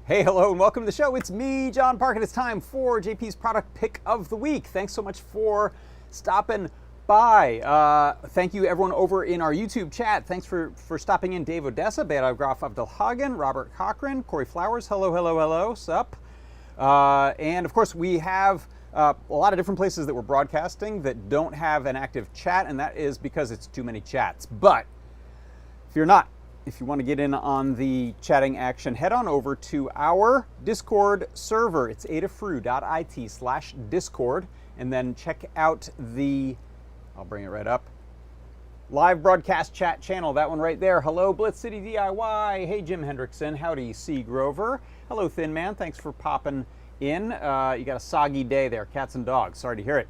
Hey, hello, and welcome to the show. It's me, John Park, and it's time for JP's product pick of the week. Thanks so much for stopping by. Thank you, everyone over in our YouTube chat. Thanks for stopping in. Dave Odessa, Beat Graf Abdelhagen, Robert Cochran, Corey Flowers. Hello, hello, hello. Sup? And of course, we have a lot of different places that we're broadcasting that don't have an active chat, and that is because it's too many chats. But fear not. If you want to get in on the chatting action, head on over to our Discord server. It's adafruit.it/Discord. And then check out the, I'll bring it right up, live broadcast chat channel, that one right there. Hello, Blitz City DIY. Hey, Jim Hendrickson. Howdy, C. Grover. Hello, Thin Man. Thanks for popping in. You got a soggy day there, cats and dogs. Sorry to hear it.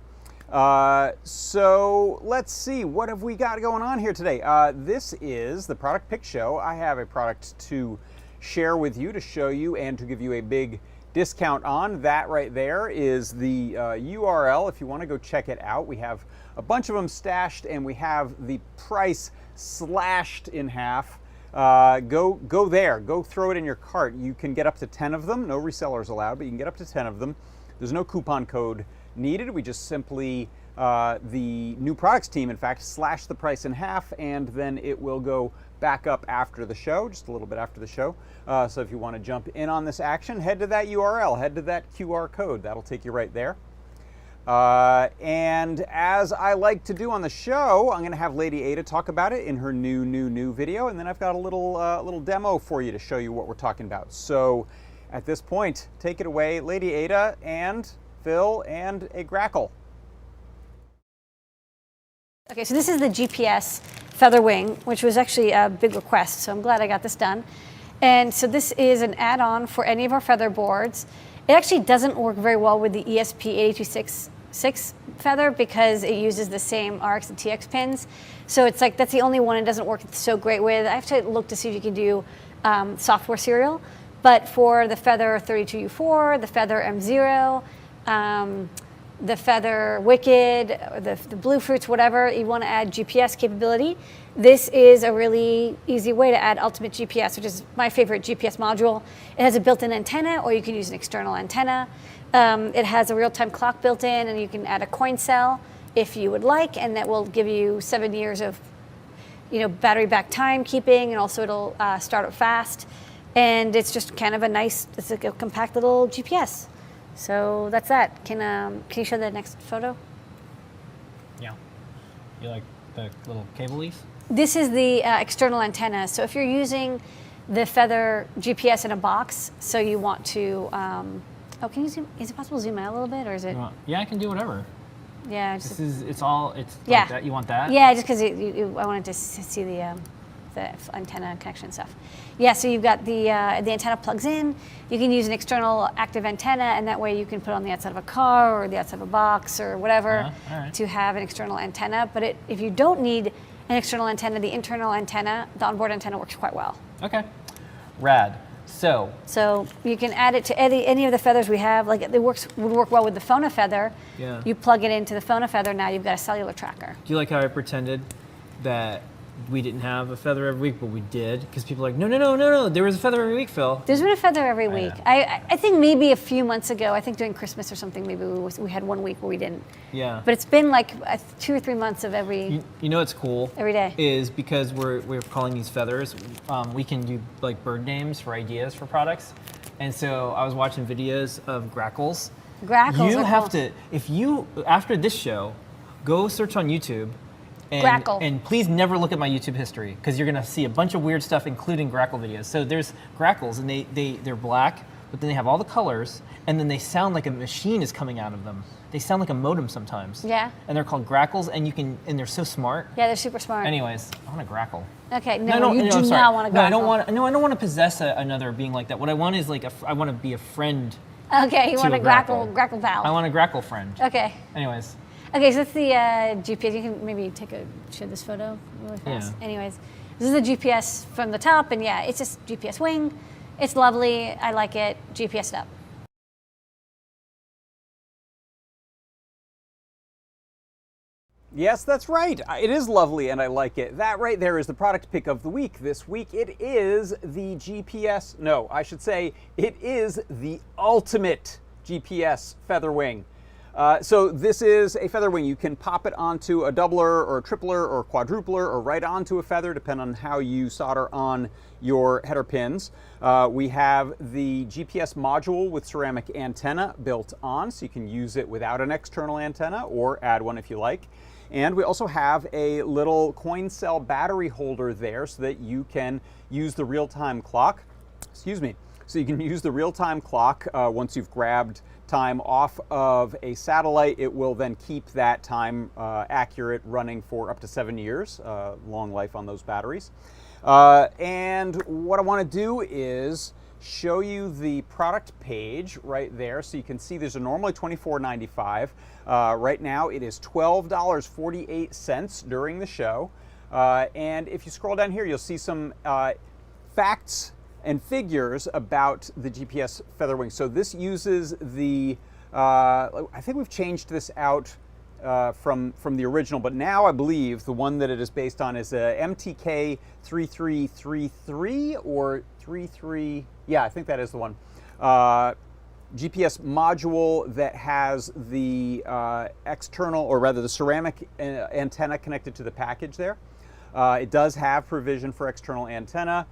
So let's see, what have we got going on here today? This is the product pick show. I have a product to share with you, to show you, and to give you a big discount on. That right there is the URL if you want to go check it out. We have a bunch of them stashed, and we have the price slashed in half. Go there, go throw it in your cart. You can get up to 10 of them. No resellers allowed, but you can get up to 10 of them. There's no coupon code needed. We just simply, the new products team, in fact, slash the price in half, and then it will go back up after the show, just a little bit after the show. So if you want to jump in on this action, head to that URL, head to that QR code. That'll take you right there. And as I like to do on the show, I'm going to have Lady Ada talk about it in her new video, and then I've got a little demo for you to show you what we're talking about. So at this point, take it away, Lady Ada and Phil and a Grackle. Okay, so this is the GPS FeatherWing, which was actually a big request, so I'm glad I got this done. And so this is an add-on for any of our feather boards. It actually doesn't work very well with the ESP8266 feather because it uses the same RX and TX pins. So it's like that's the only one it doesn't work so great with. I have to look to see if you can do software serial. But for the Feather 32U4, the Feather M0, the Feather Wicked, the Blue Fruits, whatever, you want to add GPS capability, this is a really easy way to add Ultimate GPS, which is my favorite GPS module. It has a built-in antenna, or you can use an external antenna. It has a real-time clock built in, and you can add a coin cell if you would like, and that will give you 7 years of battery back time keeping, and also it'll start up fast. And it's just kind of it's like a compact little GPS. So that's that. Can you show the next photo? Yeah. You like the little cable-ies? This is the external antenna. So if you're using the Feather GPS in a box, so you want to, can you zoom? Is it possible to zoom out a little bit, or is it? Yeah, I can do whatever. Yeah. It's like that. You want that? Yeah, just because I wanted to see the antenna connection stuff. Yeah, so you've got the antenna plugs in. You can use an external active antenna, and that way you can put on the outside of a car or the outside of a box or whatever to have an external antenna. But if you don't need an external antenna, the internal antenna, the onboard antenna works quite well. Okay, rad. So you can add it to any of the feathers we have. Like would work well with the Phona Feather. Yeah. You plug it into the Phona Feather. Now you've got a cellular tracker. Do you like how I pretended that we didn't have a feather every week, but we did? Because people are like, no, there was a feather every week, Phil. There's been a feather every week. I think maybe a few months ago, I think during Christmas or something, maybe we had 1 week where we didn't. Yeah. But it's been like 2 or 3 months of every. You know what's cool? Every day. Is because we're calling these feathers, we can do like bird names for ideas for products. And so I was watching videos of grackles. Grackles. You have to, after this show, go search on YouTube. And please never look at my YouTube history, because you're going to see a bunch of weird stuff, including grackle videos. So there's grackles, and they're black, but then they have all the colors, and then they sound like a machine is coming out of them. They sound like a modem sometimes. Yeah. And they're called grackles, and they're so smart. Yeah, they're super smart. Anyways, I want a grackle. Okay, no, you do not want a grackle. I don't want to possess another being like that. What I want is I want to be a friend. Okay, you want a grackle pal. I want a grackle friend. Okay. Anyways. Okay, so that's the GPS. You can maybe show this photo really fast. Yeah. Anyways, this is the GPS from the top, and yeah, it's just GPS wing. It's lovely. I like it. GPS up. Yes, that's right. It is lovely and I like it. That right there is the product pick of the week. This week it is the GPS, no, I should say it is the ultimate GPS FeatherWing. So this is a FeatherWing. You can pop it onto a doubler or a tripler or quadrupler or right onto a feather, depending on how you solder on your header pins. We have the GPS module with ceramic antenna built on, so you can use it without an external antenna or add one if you like. And we also have a little coin cell battery holder there so that you can use the real-time clock. Excuse me. So you can use the real-time clock once you've grabbed time off of a satellite. It will then keep that time accurate, running for up to 7 years, long life on those batteries. And what I want to do is show you the product page right there, so you can see these are normally $24.95. Right now it is $12.48 during the show. And if you scroll down here, you'll see some facts and figures about the GPS FeatherWing. So this uses the, I think we've changed this out from the original, but now I believe the one that it is based on is a MTK 3333 or 33, yeah, I think that is the one. GPS module that has the external, or rather the ceramic antenna connected to the package there. It does have provision for external antenna.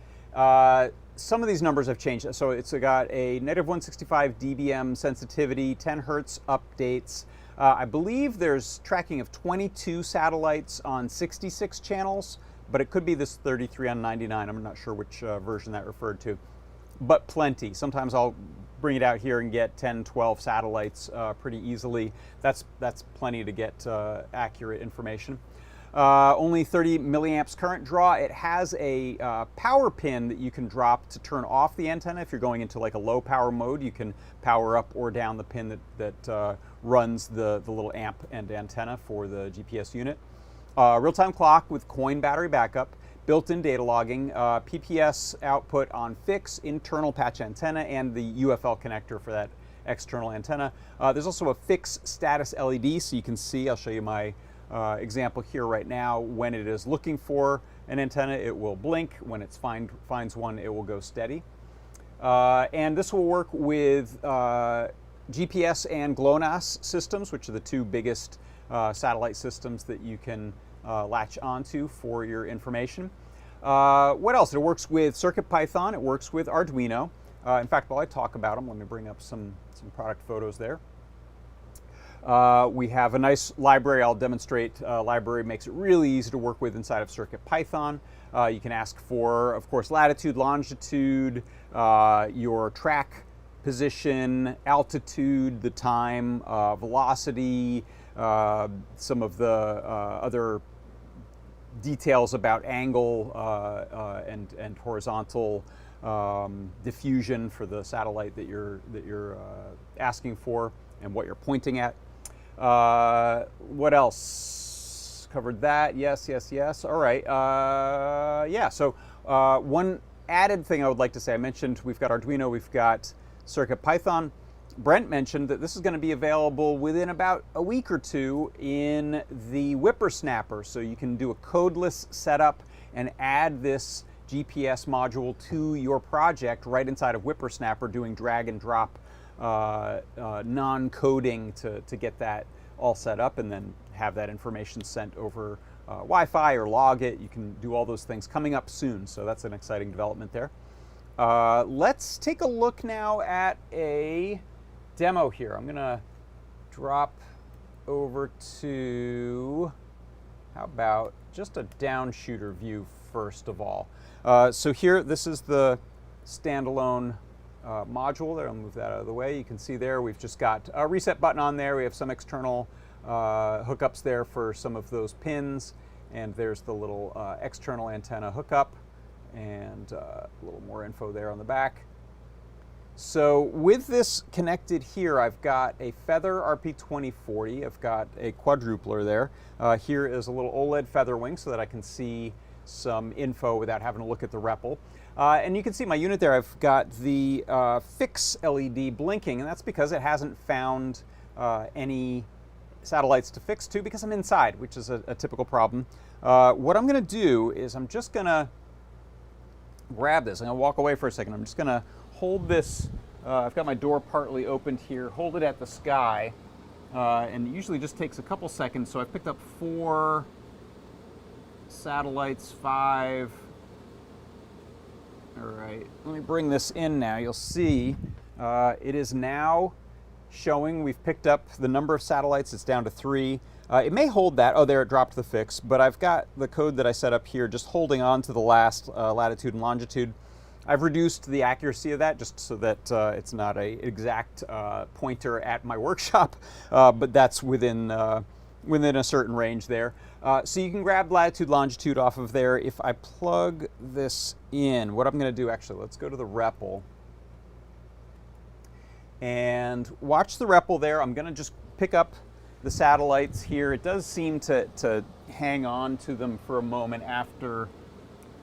Some of these numbers have changed. So it's got a -165 dBm sensitivity, 10 hertz updates. I believe there's tracking of 22 satellites on 66 channels, but it could be this 33 on 99. I'm not sure which version that referred to, but plenty. Sometimes I'll bring it out here and get 10, 12 satellites pretty easily. That's plenty to get accurate information. Only 30 milliamps current draw. It has a power pin that you can drop to turn off the antenna. If you're going into like a low power mode, you can power up or down the pin that runs the little amp and antenna for the GPS unit. Real-time clock with coin battery backup, built-in data logging, PPS output on fix, internal patch antenna, and the UFL connector for that external antenna. There's also a fix status LED, so you can see, I'll show you my example here right now. When it is looking for an antenna, it will blink. When it finds one, it will go steady. And this will work with GPS and GLONASS systems, which are the two biggest satellite systems that you can latch onto for your information. What else? It works with CircuitPython. It works with Arduino. In fact, while I talk about them, let me bring up some product photos there. We have a nice library. I'll demonstrate. Library makes it really easy to work with inside of CircuitPython. You can ask for, of course, latitude, longitude, your track position, altitude, the time, velocity, some of the other details about angle and horizontal diffusion for the satellite that you're asking for and what you're pointing at. What else? Covered that. Yes. All right. Yeah. So one added thing I would like to say. I mentioned we've got Arduino, we've got CircuitPython. Brent mentioned that this is going to be available within about a week or two in the Whippersnapper. So you can do a codeless setup and add this GPS module to your project right inside of Whippersnapper, doing drag and drop non-coding to get that all set up, and then have that information sent over Wi-Fi or log it. You can do all those things coming up soon, so that's an exciting development there. Let's take a look now at a demo here. I'm gonna drop over to, how about just a down shooter view first of all. So here, this is the standalone module there. I'll move that out of the way. You can see there we've just got a reset button on there. We have some external hookups there for some of those pins, and there's the little external antenna hookup, and a little more info there on the back. So with this connected here, I've got a Feather RP2040. I've got a quadrupler there. Here is a little OLED FeatherWing so that I can see some info without having to look at the REPL. And you can see my unit there. I've got the fix LED blinking, and that's because it hasn't found any satellites to fix to because I'm inside, which is a typical problem. What I'm going to do is I'm just going to grab this. I'm going to walk away for a second. I'm just going to hold this. I've got my door partly opened here. Hold it at the sky. And it usually just takes a couple seconds. So I picked up 4 satellites, 5. All right, let me bring this in now. You'll see it is now showing we've picked up the number of satellites. It's down to 3. It may hold that. Oh, there, it dropped the fix. But I've got the code that I set up here just holding on to the last latitude and longitude. I've reduced the accuracy of that just so that it's not an exact pointer at my workshop, but that's within a certain range there. So you can grab latitude, longitude off of there. If I plug this in, what I'm going to do, actually, let's go to the REPL. And watch the REPL there. I'm going to just pick up the satellites here. It does seem to hang on to them for a moment after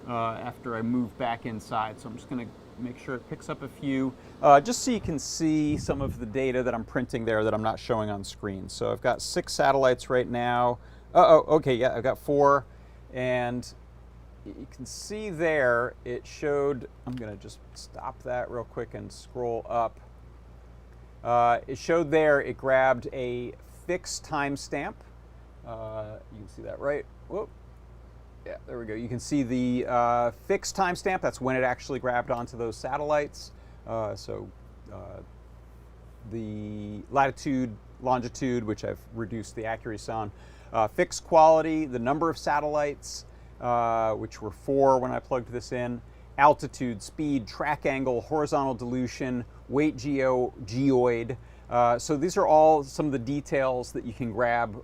I move back inside. So I'm just going to make sure it picks up a few, just so you can see some of the data that I'm printing there that I'm not showing on screen. So I've got 6 satellites right now. Okay, yeah, I've got 4. And you can see there, it showed, I'm going to just stop that real quick and scroll up. It showed there, it grabbed a fixed timestamp. You can see that, right? Whoop. Yeah, there we go. You can see the fixed timestamp. That's when it actually grabbed onto those satellites. The latitude, longitude, which I've reduced the accuracy on. Fixed quality, the number of satellites, which were 4 when I plugged this in. Altitude, speed, track angle, horizontal dilution, weight geoid. So these are all some of the details that you can grab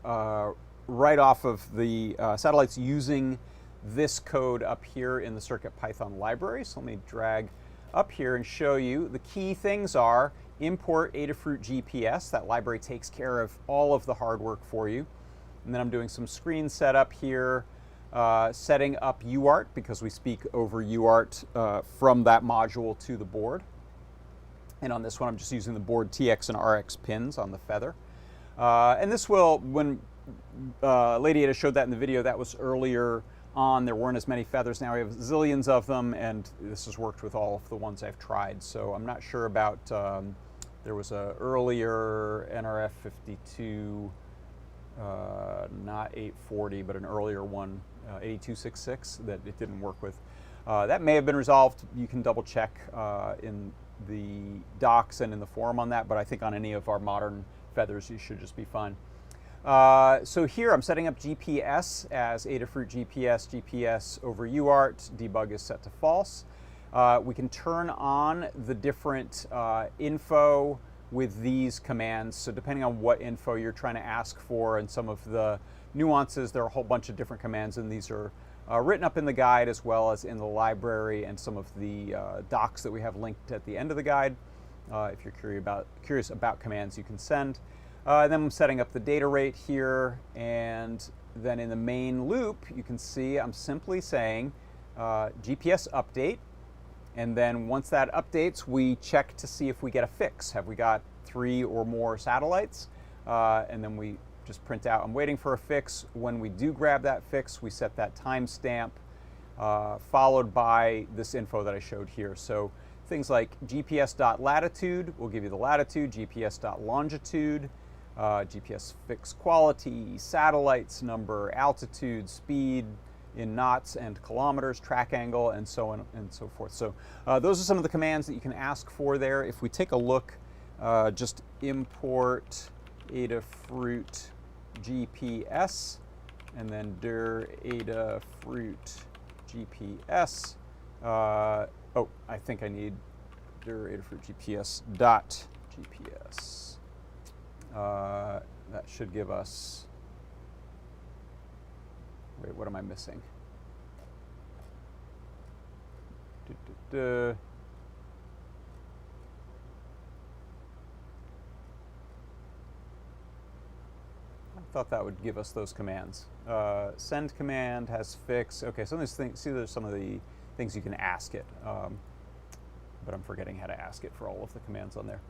right off of the satellites using this code up here in the CircuitPython library. So let me drag up here and show you. The key things are import Adafruit GPS. That library takes care of all of the hard work for you. And then I'm doing some screen setup here, setting up UART because we speak over UART from that module to the board. And on this one, I'm just using the board TX and RX pins on the Feather. And this will, when Lady Ada showed that in the video, that was earlier on. There weren't as many feathers. Now we have zillions of them, and this has worked with all of the ones I've tried. So I'm not sure about, there was a earlier NRF 52, not 840, but an earlier one, 8266, that it didn't work with. That may have been resolved. You can double check in the docs and in the forum on that, but I think on any of our modern feathers, you should just be fine. So here I'm setting up GPS as Adafruit GPS over UART. Debug is set to false. We can turn on the different info with these commands. So depending on what info you're trying to ask for and some of the nuances, there are a whole bunch of different commands, and these are written up in the guide as well as in the library and some of the docs that we have linked at the end of the guide. If you're curious about commands you can send. Then I'm setting up the data rate here, and then in the main loop you can see I'm simply saying GPS update, and then once that updates we check to see if we get a fix. Have we got 3 or more satellites? And then we just print out, I'm waiting for a fix. When we do grab that fix, we set that timestamp followed by this info that I showed here. So things like GPS.latitude will give you the latitude, GPS.longitude, GPS fixed quality, satellites number, altitude, speed in knots and kilometers, track angle, and so on and so forth. So those are some of the commands that you can ask for there. If we take a look, just import Adafruit GPS and then dir Adafruit GPS. Oh, I think I need dir Adafruit GPS dot GPS. That should give us, wait, what am I missing? I thought that would give us those commands. Send command has fix. Okay, so there's some of the things you can ask it, but I'm forgetting how to ask it for all of the commands on there.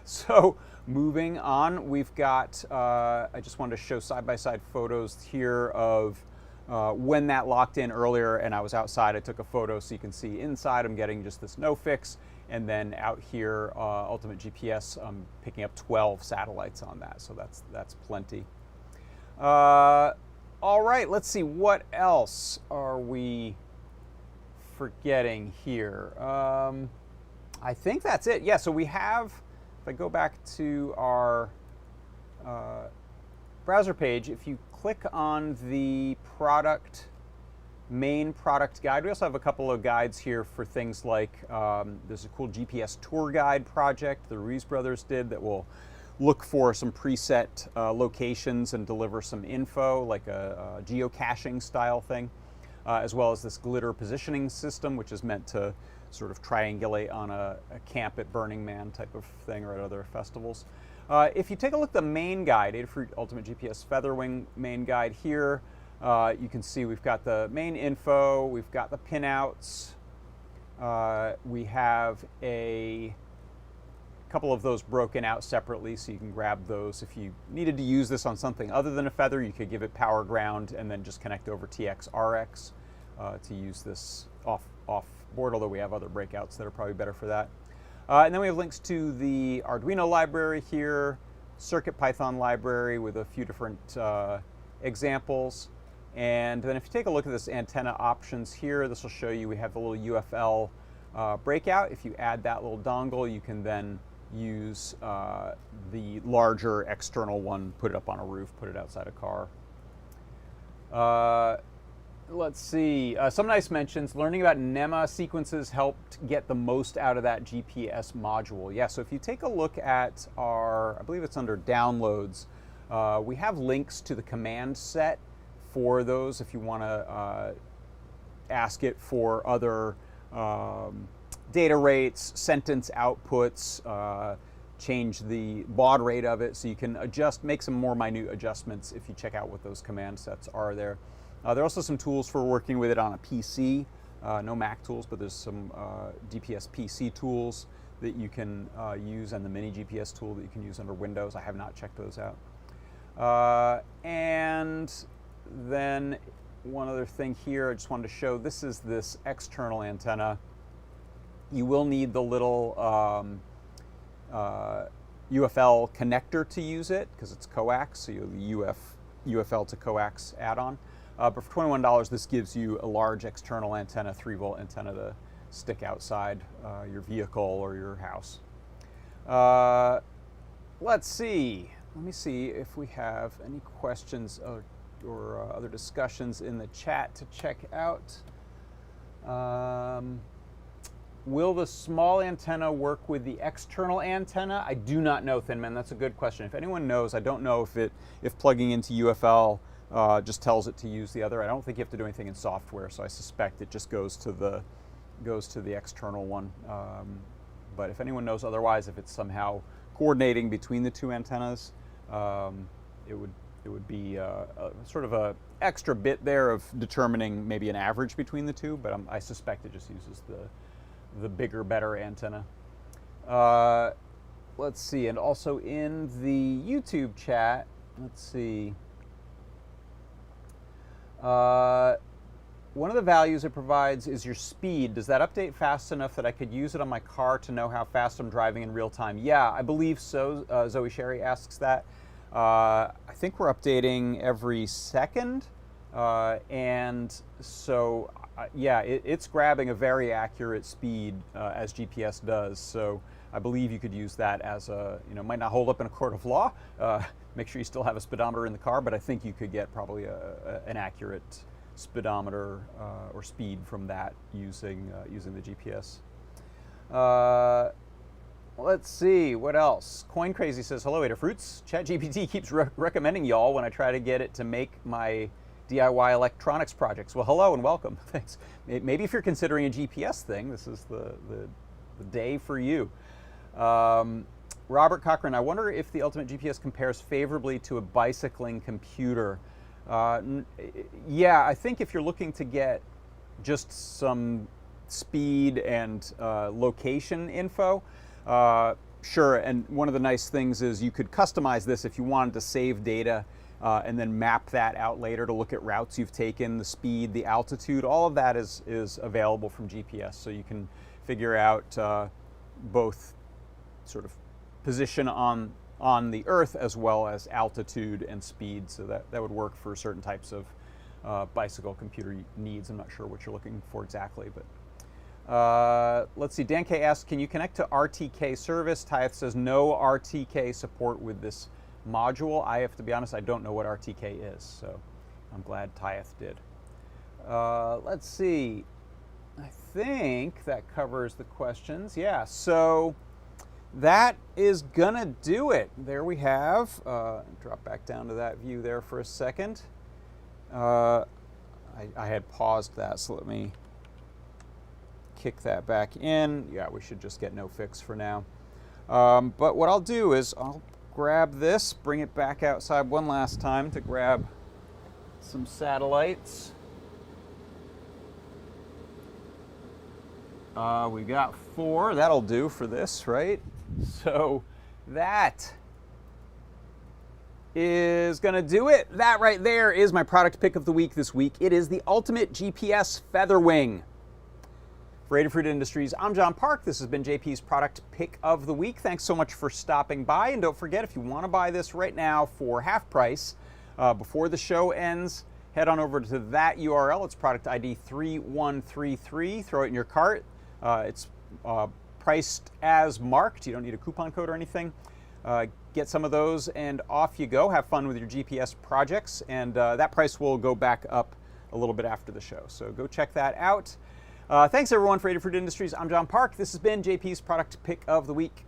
So moving on, we've got, I just wanted to show side-by-side photos here of when that locked in earlier and I was outside. I took a photo so you can see inside I'm getting just this no fix, and then out here, Ultimate GPS, I'm picking up 12 satellites on that, so that's plenty. All right, let's see, what else are we forgetting here? I think that's it. Yeah, so we have, if I go back to our browser page, if you click on the main product guide, we also have a couple of guides here for things like, there's a cool GPS tour guide project the Ruiz brothers did that will look for some preset locations and deliver some info, like a geocaching style thing, as well as this glitter positioning system, which is meant to sort of triangulate on a camp at Burning Man type of thing or at other festivals. If you take a look at the main guide, Adafruit Ultimate GPS FeatherWing main guide here, you can see we've got the main info, we've got the pinouts, we have a couple of those broken out separately so you can grab those. If you needed to use this on something other than a feather, you could give it power ground and then just connect over TX-RX to use this off board, although we have other breakouts that are probably better for that. And then we have links to the Arduino library here, CircuitPython library with a few different examples. And then if you take a look at this antenna options here, this will show you we have the little UFL breakout. If you add that little dongle, you can then use the larger external one, put it up on a roof, put it outside a car. Let's see, some nice mentions. Learning about NEMA sequences helped get the most out of that GPS module. Yeah, so if you take a look at our, I believe it's under downloads, we have links to the command set for those if you want to ask it for other data rates, sentence outputs, change the baud rate of it, so you can make some more minute adjustments if you check out what those command sets are there. There are also some tools for working with it on a PC, no Mac tools, but there's some GPS PC tools that you can use, and the mini GPS tool that you can use under Windows. I have not checked those out. And then one other thing here, I just wanted to show, this is this external antenna. You will need the little UFL connector to use it, because it's coax, so you have the UFL to coax add-on. But for $21, this gives you a large external antenna, 3-volt antenna to stick outside your vehicle or your house. Let's see. Let me see if we have any questions or other discussions in the chat to check out. Will the small antenna work with the external antenna? I do not know, Thin Man. That's a good question. If anyone knows, I don't know if plugging into UFL just tells it to use the other. I don't think you have to do anything in software, so I suspect it just goes to the external one. But if anyone knows otherwise, if it's somehow coordinating between the two antennas, it would be a sort of a extra bit there of determining maybe an average between the two. But I suspect it just uses the bigger, better antenna. Let's see, and also in the YouTube chat, let's see. One of the values it provides is your speed. Does that update fast enough that I could use it on my car to know how fast I'm driving in real time? Yeah, I believe so. Zoe Sherry asks that. I think we're updating every second. And so, yeah, it's grabbing a very accurate speed as GPS does. So I believe you could use that as a, might not hold up in a court of law. Make sure you still have a speedometer in the car, but I think you could get probably an accurate speedometer or speed from that using the GPS. Let's see, what else? Coin Crazy says, hello Adafruits. ChatGPT keeps recommending y'all when I try to get it to make my DIY electronics projects. Well, hello and welcome. Thanks. Maybe if you're considering a GPS thing, this is the day for you. Robert Cochran, I wonder if the Ultimate GPS compares favorably to a bicycling computer. Yeah, I think if you're looking to get just some speed and location info, Sure, and one of the nice things is you could customize this if you wanted to save data and then map that out later to look at routes you've taken, the speed, the altitude. All of that is available from GPS, so you can figure out both sort of position on the Earth as well as altitude and speed. So that would work for certain types of bicycle computer needs. I'm not sure what you're looking for exactly, but let's see. Dan K asks, can you connect to RTK service? Tyeth says no RTK support with this module. I have to be honest, I don't know what RTK is, so I'm glad Tyeth did. Let's see. I think that covers the questions. Yeah, so that is gonna do it. There we have. Drop back down to that view there for a second. I had paused that, so let me kick that back in. Yeah, we should just get no fix for now. But what I'll do is I'll grab this, bring it back outside one last time to grab some satellites. We got 4. That'll do for this, right? So that is gonna do it. That right there is my product pick of the week this week. It is the ultimate GPS FeatherWing. For Adafruit Industries, I'm John Park. This has been JP's product pick of the week. Thanks so much for stopping by. And don't forget, if you want to buy this right now for half price before the show ends, head on over to that URL. It's product ID 3133. Throw it in your cart. It's priced as marked. You don't need a coupon code or anything. Get some of those and off you go. Have fun with your GPS projects. And that price will go back up a little bit after the show. So go check that out. Thanks everyone for Adafruit Industries. I'm John Park. This has been JP's product pick of the week.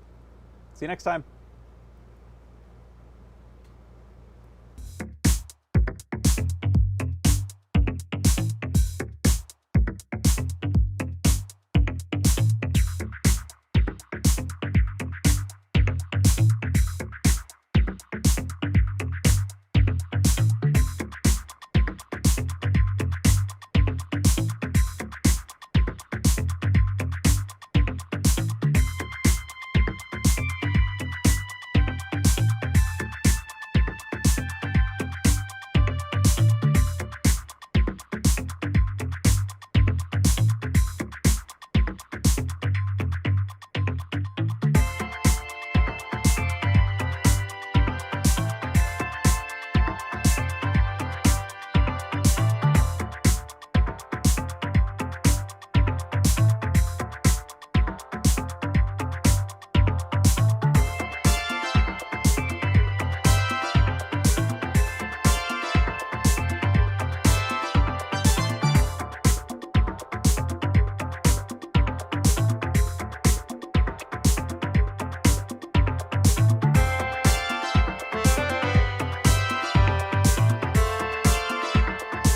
See you next time.